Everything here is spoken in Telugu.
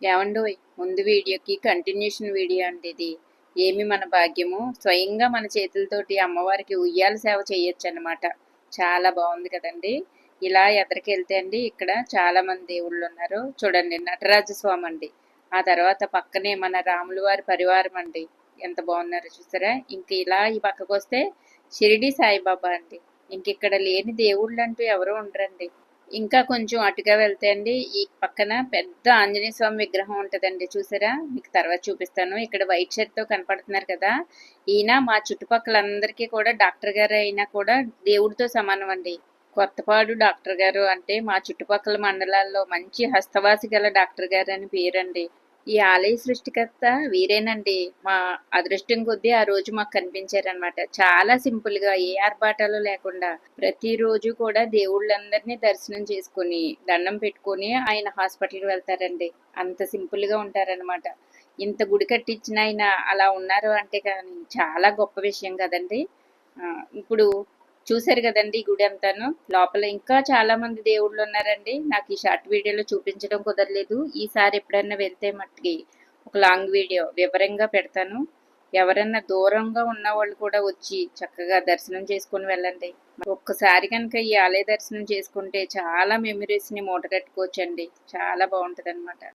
ఏవండోయ్ ముందు వీడియోకి కంటిన్యూషన్ వీడియో అండి ఇది. ఏమి మన భాగ్యము, స్వయంగా మన చేతులతోటి అమ్మవారికి ఉయ్యాల సేవ చేయొచ్చు అనమాట. చాలా బాగుంది కదండి. ఇలా ఎదరికెళ్తే అండి ఇక్కడ చాలా మంది దేవుళ్ళు ఉన్నారు. చూడండి, నటరాజస్వామి అండి. ఆ తర్వాత పక్కనే మన రాముల వారి పరివారం అండి. ఎంత బాగున్నారో చూసారా. ఇంక ఇలా ఈ పక్కకు వస్తే షిరిడి సాయిబాబా అండి. ఇంక ఇక్కడ లేని దేవుళ్ళు అంటూ ఎవరు ఉండరండి. ఇంకా కొంచెం అటుగా వెళ్తే అండి ఈ పక్కన పెద్ద ఆంజనేయ స్వామి విగ్రహం ఉంటదండి. చూసారా, మీకు తర్వాత చూపిస్తాను. ఇక్కడ వైట్ షర్ట్ తో కనపడుతున్నారు కదా, ఈయన మా చుట్టుపక్కలందరికీ కూడా డాక్టర్ గారు అయినా కూడా దేవుడితో సమానం అండి. కొత్తపాడు డాక్టర్ గారు అంటే మా చుట్టుపక్కల మండలాల్లో మంచి హస్తవాసి గల డాక్టర్ గారు అని పేరండి. ఈ ఆలయ సృష్టికర్త వీరేనండి. మా అదృష్టం కొద్దీ ఆ రోజు మాకు కనిపించారనమాట. చాలా సింపుల్ గా, ఏ ఆర్భాటాలు లేకుండా ప్రతిరోజు కూడా దేవుళ్ళందరినీ దర్శనం చేసుకుని దండం పెట్టుకుని ఆయన హాస్పిటల్కి వెళ్తారండి. అంత సింపుల్ గా ఉంటారనమాట. ఇంత గుడి కట్టించిన ఆయన అలా ఉన్నారు అంటే కానీ చాలా గొప్ప విషయం కదండి. ఇప్పుడు చూశారు కదండి ఈ గుడి అంతాను. లోపల ఇంకా చాలా మంది దేవుళ్ళు ఉన్నారండి. నాకు ఈ షార్ట్ వీడియోలో చూపించడం కుదరలేదు. ఈసారి ఎప్పుడైనా వెళ్తే మట్టుకి ఒక లాంగ్ వీడియో వివరంగా పెడతాను. ఎవరన్నా దూరంగా ఉన్న వాళ్ళు కూడా వచ్చి చక్కగా దర్శనం చేసుకుని వెళ్ళండి. ఒక్కసారి కనుక ఈ ఆలయ దర్శనం చేసుకుంటే చాలా మెమరీస్ ని మూట కట్టుకోవచ్చండి. చాలా బాగుంటది అనమాట.